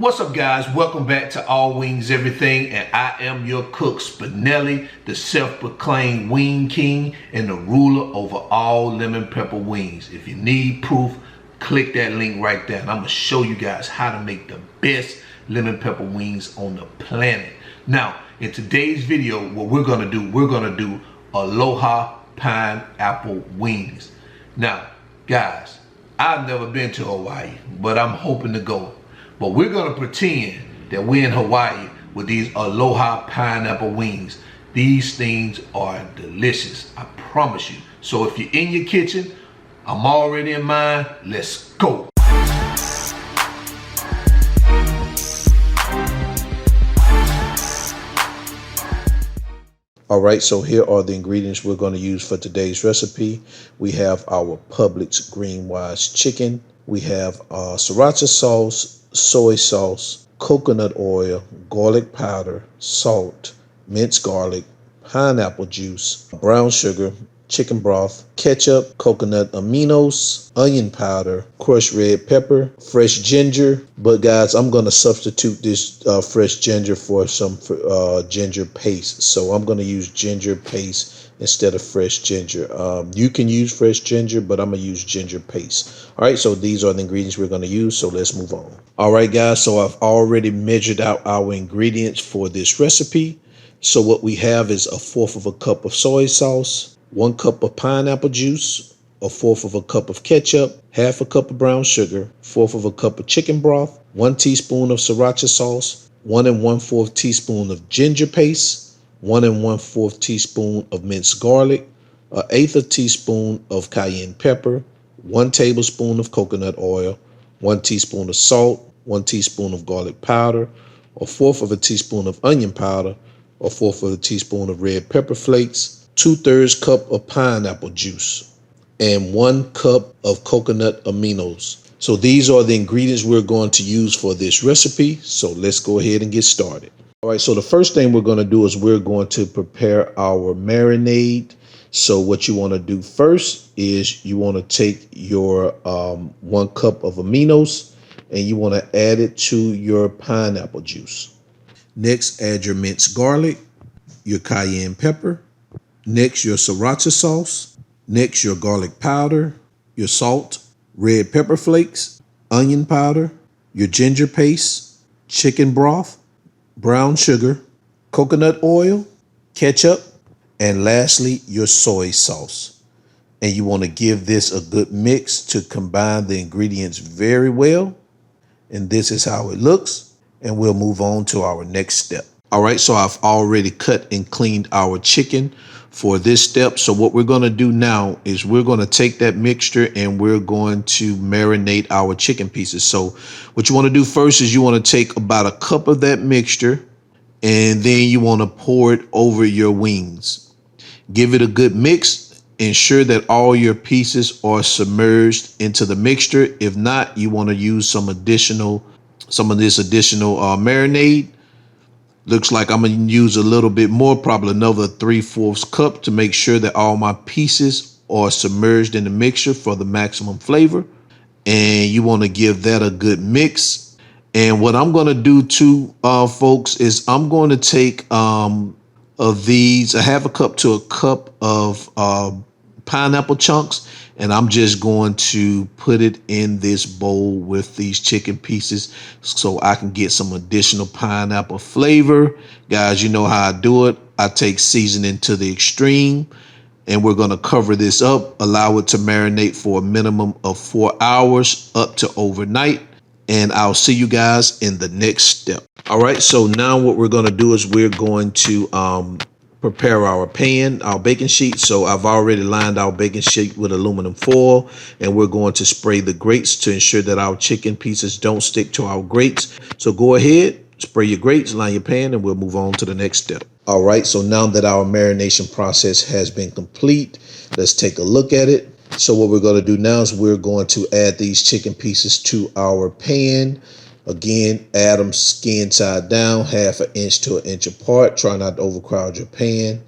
What's up, guys? Welcome back to All Wings Everything, and I am your cook, Spinelli, the self-proclaimed wing king and the ruler over all lemon pepper wings. If you need proof, click that link right there, and I'm gonna show you guys how to make the best lemon pepper wings on the planet. Now, in today's video, what we're gonna do Aloha Pineapple Wings. Now, guys, I've never been to Hawaii, but I'm hoping to go. But we're gonna pretend that we're in Hawaii with these Aloha Pineapple Wings. These things are delicious, I promise you. So if you're in your kitchen, I'm already in mine, let's go. All right, so here are the ingredients we're going to use for today's recipe. We have our Publix green wise chicken. We have Sriracha sauce, soy sauce, coconut oil, garlic powder, salt, minced garlic, pineapple juice, brown sugar, chicken broth, ketchup, coconut aminos, onion powder, crushed red pepper, fresh ginger. But guys, I'm going to substitute this fresh ginger for some ginger paste. So I'm going to use ginger paste instead of fresh ginger. You can use fresh ginger, but I'm going to use ginger paste. All right, so these are the ingredients we're going to use. So let's move on. All right, guys, so I've already measured out our ingredients for this recipe. So what we have is 1/4 cup of soy sauce, 1 cup of pineapple juice, 1/4 cup of ketchup, 1/2 cup of brown sugar, 1/4 cup of chicken broth, 1 teaspoon of Sriracha sauce, 1 1/4 teaspoon of ginger paste, 1 1/4 teaspoon of minced garlic, 1/8 teaspoon of cayenne pepper, 1 tablespoon of coconut oil, 1 teaspoon of salt, 1 teaspoon of garlic powder, 1/4 teaspoon of onion powder, 1/4 teaspoon of red pepper flakes, 2/3 cup of pineapple juice, and 1 cup of coconut aminos. So these are the ingredients we're going to use for this recipe. So let's go ahead and get started. All right, so the first thing we're going to do is we're going to prepare our marinade. So what you want to do first is you want to take your 1 cup of aminos and you want to add it to your pineapple juice. Next, add your minced garlic, your cayenne pepper. Next, your Sriracha sauce. Next, your garlic powder, your salt, red pepper flakes, onion powder, your ginger paste, chicken broth, brown sugar, coconut oil, ketchup, and lastly, your soy sauce. And you want to give this a good mix to combine the ingredients very well. And this is how it looks. And we'll move on to our next step. All right, so I've already cut and cleaned our chicken for this step. So what we're going to do now is we're going to take that mixture and we're going to marinate our chicken pieces. So what you want to do first is you want to take about 1 cup of that mixture and then you want to pour it over your wings. Give it a good mix. Ensure that all your pieces are submerged into the mixture. If not, you want to use some of this additional marinade. Looks like I'm going to use a little bit more, probably another 3/4 cup to make sure that all my pieces are submerged in the mixture for the maximum flavor. And you want to give that a good mix. And what I'm going to do too, folks, is I'm going to take of these, 1/2 cup to 1 cup of pineapple chunks, and I'm just going to put it in this bowl with these chicken pieces so I can get some additional pineapple flavor. Guys, you know how I do it. I take seasoning to the extreme, and we're going to cover this up, allow it to marinate for a minimum of 4 hours up to overnight. And I'll see you guys in the next step. All right, so now what we're going to do is we're going to prepare our pan, our baking sheet. So I've already lined our baking sheet with aluminum foil, and we're going to spray the grates to ensure that our chicken pieces don't stick to our grates. So go ahead, spray your grates, line your pan, and we'll move on to the next step. All right, so now that our marination process has been complete, let's take a look at it. So what we're going to do now is we're going to add these chicken pieces to our pan. Again, add them skin side down, 1/2 inch to 1 inch apart. Try not to overcrowd your pan.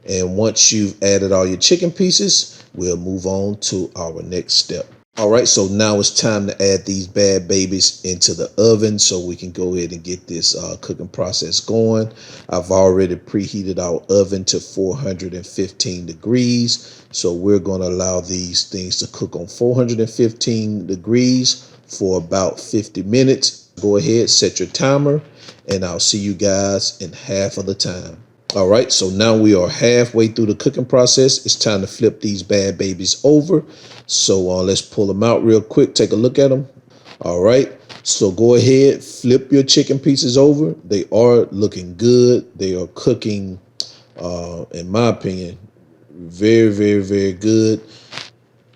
And once you've added all your chicken pieces, we'll move on to our next step. All right, so now it's time to add these bad babies into the oven so we can go ahead and get this cooking process going. I've already preheated our oven to 415 degrees. So we're going to allow these things to cook on 415 degrees for about 50 minutes. Go ahead, set your timer, and I'll see you guys in half of the time. All right, so now we are halfway through the cooking process. It's time to flip these bad babies over. So let's pull them out real quick. Take a look at them. All right, so go ahead, flip your chicken pieces over. They are looking good. They are cooking, in my opinion, very, very, very good.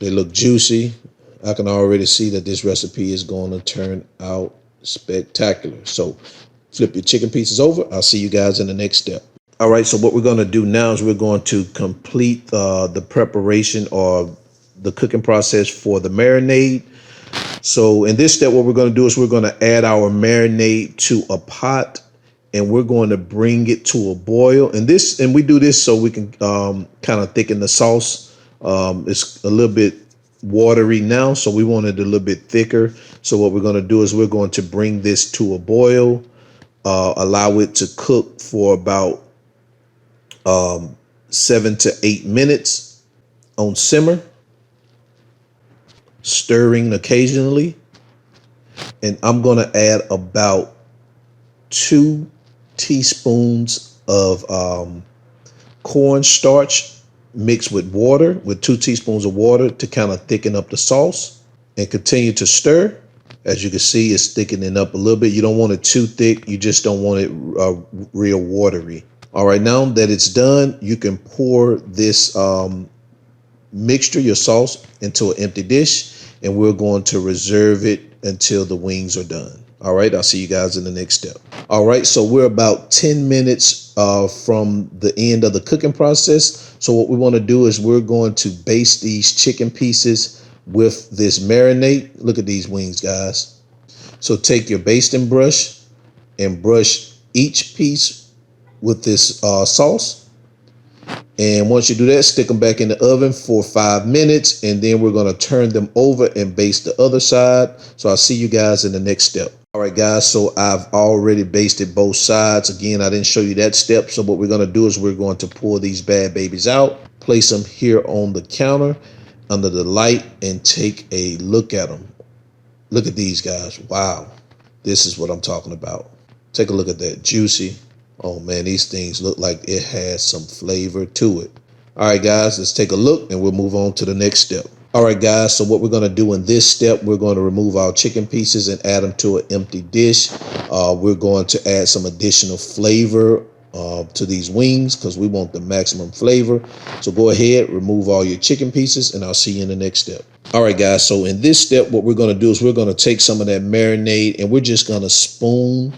They look juicy. I can already see that this recipe is going to turn out spectacular. So flip your chicken pieces over. I'll see you guys in the next step. All right, so what we're going to do now is we're going to complete the preparation or the cooking process for the marinade. So in this step, what we're going to do is we're going to add our marinade to a pot, and we're going to bring it to a boil. And we do this so we can kind of thicken the sauce. It's a little bit watery now, so we want it a little bit thicker. So what we're going to do is we're going to bring this to a boil, allow it to cook for about 7 to 8 minutes on simmer, stirring occasionally. And I'm going to add about 2 teaspoons of cornstarch mixed with water, with 2 teaspoons of water to kind of thicken up the sauce, and continue to stir. As you can see, it's thickening up a little bit. You don't want it too thick. You just don't want it real watery. All right, now that it's done, you can pour this mixture, your sauce, into an empty dish, and we're going to reserve it until the wings are done. All right, I'll see you guys in the next step. All right, so we're about 10 minutes from the end of the cooking process. So what we want to do is we're going to baste these chicken pieces with this marinade. Look at these wings, guys. So take your basting brush and brush each piece with this sauce. And once you do that, stick them back in the oven for 5 minutes, and then we're going to turn them over and baste the other side. So I'll see you guys in the next step. All right, guys, so I've already basted both sides. Again, I didn't show you that step. So what we're going to do is we're going to pull these bad babies out, place them here on the counter under the light, and take a look at them. Look at these guys. Wow, this is what I'm talking about. Take a look at that. Juicy. Oh man, these things look like it has some flavor to it. All right, guys, let's take a look and we'll move on to the next step. All right, guys, so what we're going to do in this step, we're going to remove our chicken pieces and add them to an empty dish. We're going to add some additional flavor to these wings because we want the maximum flavor. So go ahead, remove all your chicken pieces, and I'll see you in the next step. All right, guys, so in this step, what we're going to do is we're going to take some of that marinade and we're just going to spoon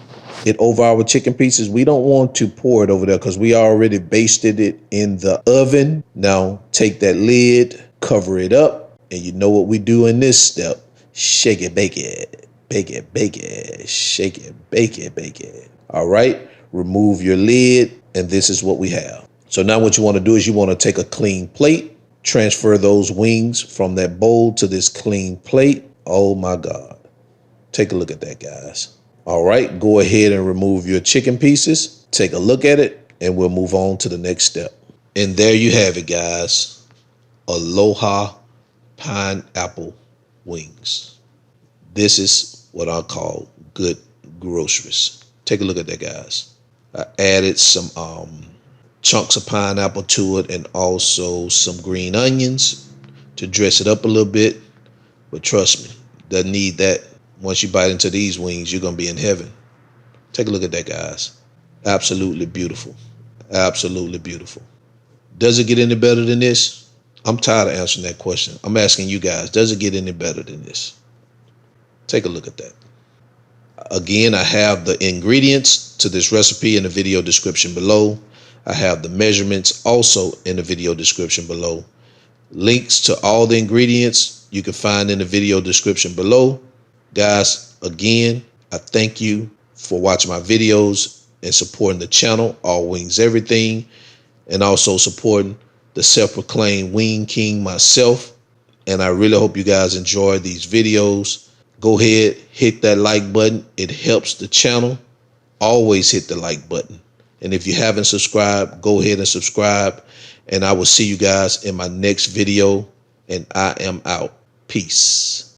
it over our chicken pieces. We don't want to pour it over there because we already basted it in the oven. Now take that lid, cover it up, and you know what we do in this step. Shake it, bake it, bake it, bake it, shake it, bake it, bake it. All right, remove your lid, and this is what we have. So now what you want to do is you want to take a clean plate, transfer those wings from that bowl to this clean plate. Oh my God. Take a look at that, guys. All right, go ahead and remove your chicken pieces. Take a look at it, and we'll move on to the next step. And there you have it, guys. Aloha Pineapple Wings. This is what I call good groceries. Take a look at that, guys. I added some chunks of pineapple to it and also some green onions to dress it up a little bit. But trust me, doesn't need that. Once you bite into these wings, you're going to be in heaven. Take a look at that, guys. Absolutely beautiful. Absolutely beautiful. Does it get any better than this? I'm tired of answering that question. I'm asking you guys, does it get any better than this? Take a look at that. Again, I have the ingredients to this recipe in the video description below. I have the measurements also in the video description below. Links to all the ingredients you can find in the video description below. Guys, again, I thank you for watching my videos and supporting the channel, All Wings Everything, and also supporting the self-proclaimed Wing King myself. And I really hope you guys enjoy these videos. Go ahead, hit that like button. It helps the channel. Always hit the like button. And if you haven't subscribed, go ahead and subscribe. And I will see you guys in my next video. And I am out. Peace.